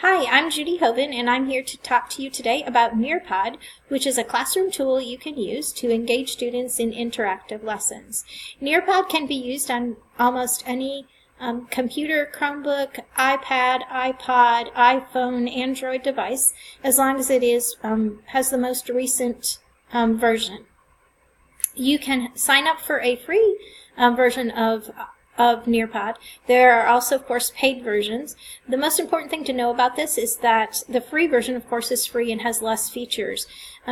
Hi, I'm Judy Hoven, and I'm here to talk to you today about Nearpod, which is a classroom tool you can use to engage students in interactive lessons. Nearpod can be used on almost any computer, Chromebook, iPad, iPod, iPhone, Android device, as long as it has the most recent version. You can sign up for a free version of Nearpod. There are also, of course, paid versions. The most important thing to know about this is that the free version, of course, is free and has less features.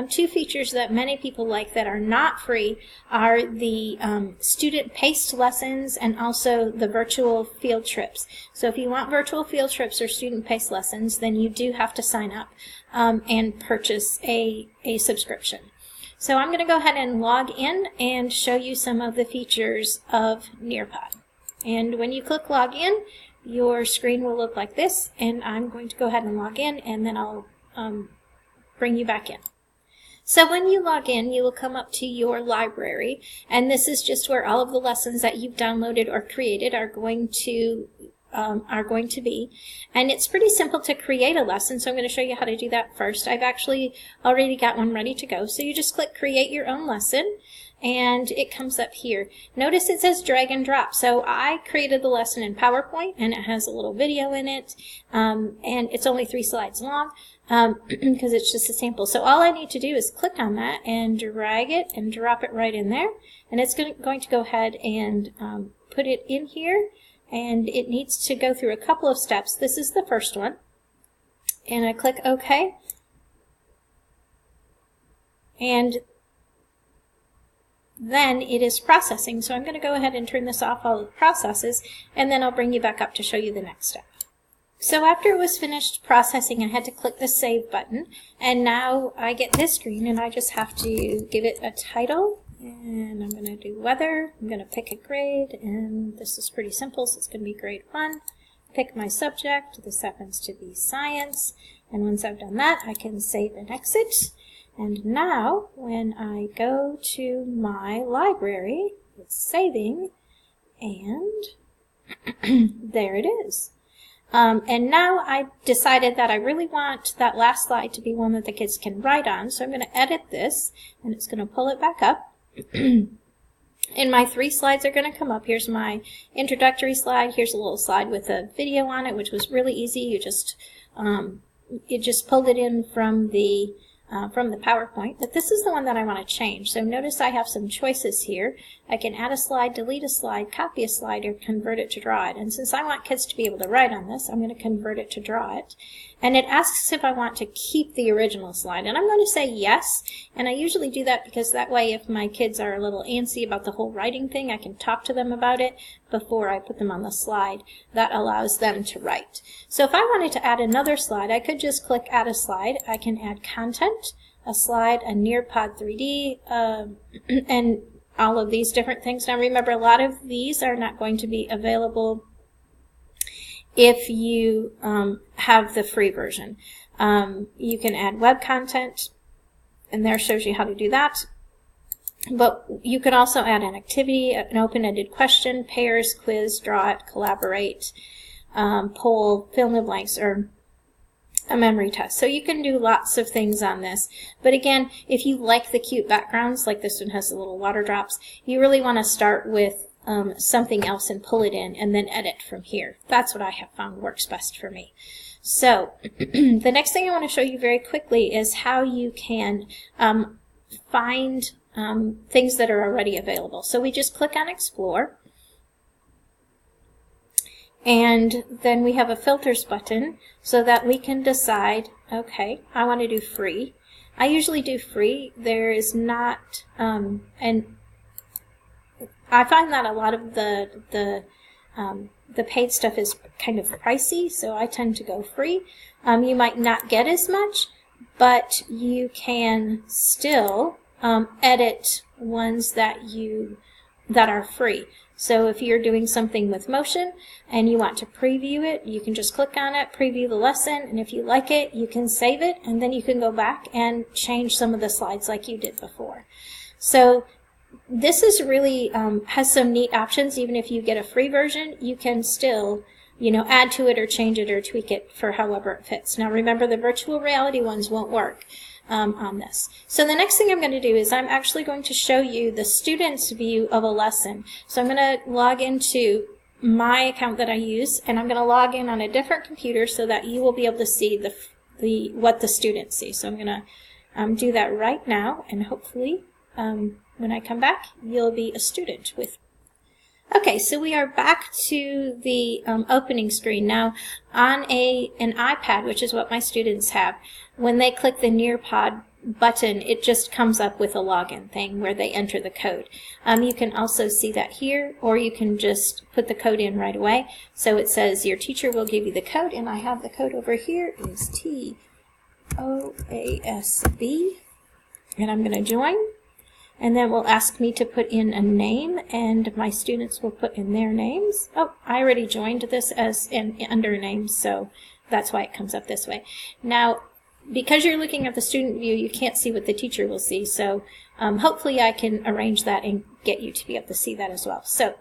Two features that many people like that are not free are the student-paced lessons and also the virtual field trips. So if you want virtual field trips or student-paced lessons, then you do have to sign up and purchase a subscription. So I'm going to go ahead and log in and show you some of the features of Nearpod. And when you click log in, your screen will look like this, and I'm going to go ahead and log in, and then I'll bring you back in. So when you log in, you will come up to your library, and this is just where all of the lessons that you've downloaded or created are going to be. And it's pretty simple to create a lesson, so I'm going to show you how to do that first. I've actually already got one ready to go. So you just click create your own lesson, and it comes up here. Notice it says drag and drop. So I created the lesson in PowerPoint, and it has a little video in it, and it's only 3 slides long because it's just a sample. So all I need to do is click on that and drag it and drop it right in there, and it's going to go ahead and put it in here. And it needs to go through a couple of steps. This is the first one. And I click OK. And then it is processing. So I'm going to go ahead and turn this off while it processes, and then I'll bring you back up to show you the next step. So after it was finished processing, I had to click the Save button. And now I get this screen, and I just have to give it a title. And I'm going to do weather. I'm going to pick a grade, and this is pretty simple, so it's going to be grade 1. Pick my subject. This happens to be science. And once I've done that, I can save and exit. And now, when I go to my library, it's saving, and there it is. And now I decided that I really want that last slide to be one that the kids can write on, so I'm going to edit this, and it's going to pull it back up. And my 3 slides are going to come up. Here's my introductory slide. Here's a little slide with a video on it, which was really easy. You just pulled it in from the PowerPoint. But this is the one that I want to change. So notice I have some choices here. I can add a slide, delete a slide, copy a slide, or convert it to draw it. And since I want kids to be able to write on this, I'm going to convert it to draw it. And it asks if I want to keep the original slide. And I'm going to say yes. And I usually do that because that way if my kids are a little antsy about the whole writing thing, I can talk to them about it before I put them on the slide. That allows them to write. So if I wanted to add another slide, I could just click Add a Slide. I can add content, a slide, a Nearpod 3D, and all of these different things. Now remember, a lot of these are not going to be available if you have the free version. You can add web content, and there shows you how to do that. But you can also add an activity, an open-ended question, pairs, quiz, draw it, collaborate, poll, fill in the blanks, or a memory test. So you can do lots of things on this. But again, if you like the cute backgrounds, like this one has the little water drops, you really want to start with something else and pull it in and then edit from here. That's what I have found works best for me. So the next thing I want to show you very quickly is how you can find things that are already available. So we just click on Explore. And then we have a filters button so that we can decide, okay, I want to do free. I usually do free. There is not, and I find that a lot of the paid stuff is kind of pricey, so I tend to go free. You might not get as much, but you can still edit ones that are free. So if you're doing something with motion and you want to preview it, you can just click on it, preview the lesson, and if you like it, you can save it, and then you can go back and change some of the slides like you did before. So this is really has some neat options. Even if you get a free version, you can still add to it or change it or tweak it for however it fits. Now remember, the virtual reality ones won't work on this. So the next thing I'm going to do is I'm actually going to show you the student's view of a lesson. So I'm going to log into my account that I use, and I'm going to log in on a different computer so that you will be able to see what the students see. So I'm going to do that right now, and hopefully when I come back, you'll be a student with me. Okay, so we are back to the opening screen. Now, on an iPad, which is what my students have, when they click the Nearpod button, it just comes up with a login thing where they enter the code. You can also see that here, or you can just put the code in right away. So it says your teacher will give you the code, and I have the code over here. It is TOASB, and I'm going to join. And then will ask me to put in a name, and my students will put in their names. Oh, I already joined this as under names, so that's why it comes up this way. Now, because you're looking at the student view, you can't see what the teacher will see, so hopefully I can arrange that and get you to be able to see that as well. So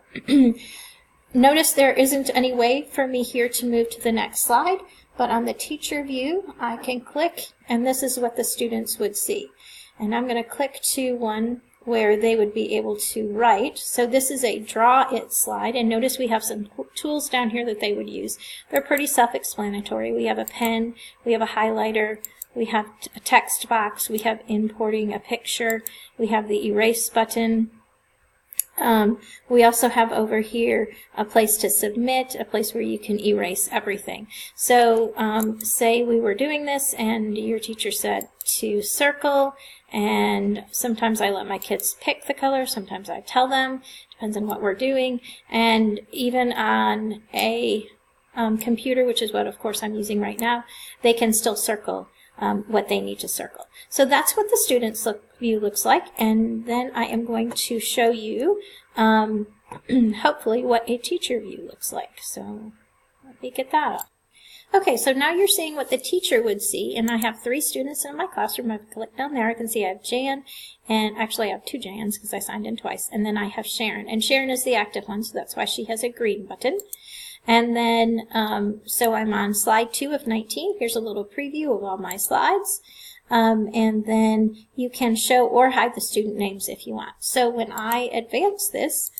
notice there isn't any way for me here to move to the next slide, but on the teacher view, I can click, and this is what the students would see. And I'm going to click to one where they would be able to write. So this is a draw it slide, and notice we have some tools down here that they would use. They're pretty self-explanatory. We have a pen, we have a highlighter, we have a text box, we have importing a picture, we have the erase button. We also have over here a place to submit, a place where you can erase everything. So say we were doing this and your teacher said to circle, and sometimes I let my kids pick the color, sometimes I tell them, depends on what we're doing, and even on a computer, which is what of course I'm using right now, they can still circle what they need to circle. So that's what the student's view looks like, and then I am going to show you hopefully what a teacher view looks like. So let me get that up. Okay, so now you're seeing what the teacher would see, and I have 3 students in my classroom. I've clicked down there. I can see I have Jan, and actually I have 2 Jans because I signed in twice, and then I have Sharon, and Sharon is the active one, so that's why she has a green button. And then, so I'm on slide 2 of 19. Here's a little preview of all my slides. And then you can show or hide the student names if you want. So when I advance this,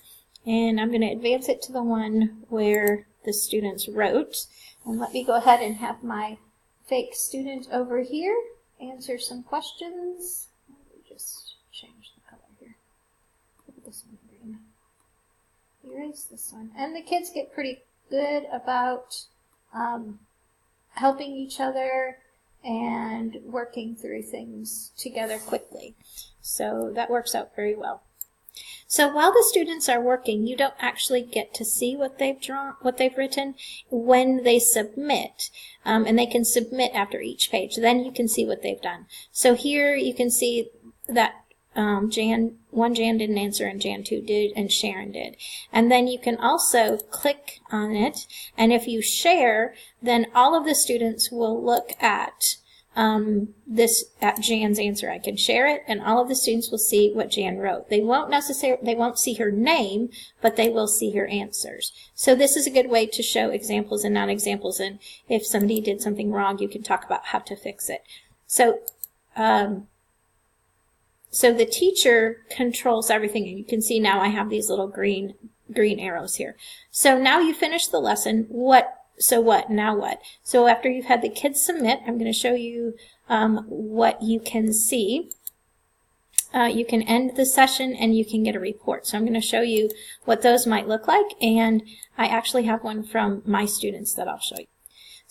and I'm going to advance it to the one where the students wrote, and let me go ahead and have my fake student over here answer some questions. Let me just change the color here. Put this one green. Erase this one. And the kids get pretty good about helping each other and working through things together quickly. So that works out very well. So while the students are working, you don't actually get to see what they've drawn, what they've written when they submit, and they can submit after each page. Then you can see what they've done. So here you can see that one Jan didn't answer, and Jan 2 did, and Sharon did. And then you can also click on it, and if you share, then all of the students will look at at Jan's answer. I can share it, and all of the students will see what Jan wrote. They won't see her name, but they will see her answers. So this is a good way to show examples and non-examples, and if somebody did something wrong, you can talk about how to fix it. So so the teacher controls everything, and you can see now I have these little green arrows here. So now you finish the lesson. So what? Now what? So after you've had the kids submit, I'm going to show you what you can see. You can end the session and you can get a report. So I'm going to show you what those might look like, and I actually have one from my students that I'll show you.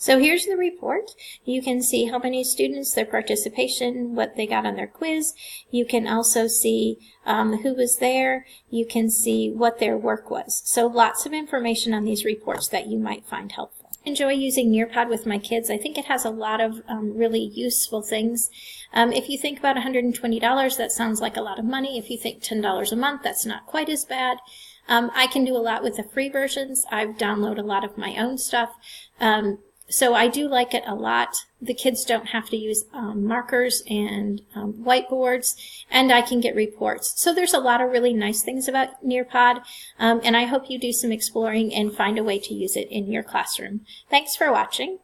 So here's the report. You can see how many students, their participation, what they got on their quiz. You can also see who was there. You can see what their work was. So lots of information on these reports that you might find helpful. I enjoy using Nearpod with my kids. I think it has a lot of really useful things. If you think about $120, that sounds like a lot of money. If you think $10 a month, that's not quite as bad. I can do a lot with the free versions. I've downloaded a lot of my own stuff. So I do like it a lot. The kids don't have to use markers and whiteboards, and I can get reports. So there's a lot of really nice things about Nearpod, and I hope you do some exploring and find a way to use it in your classroom. Thanks for watching.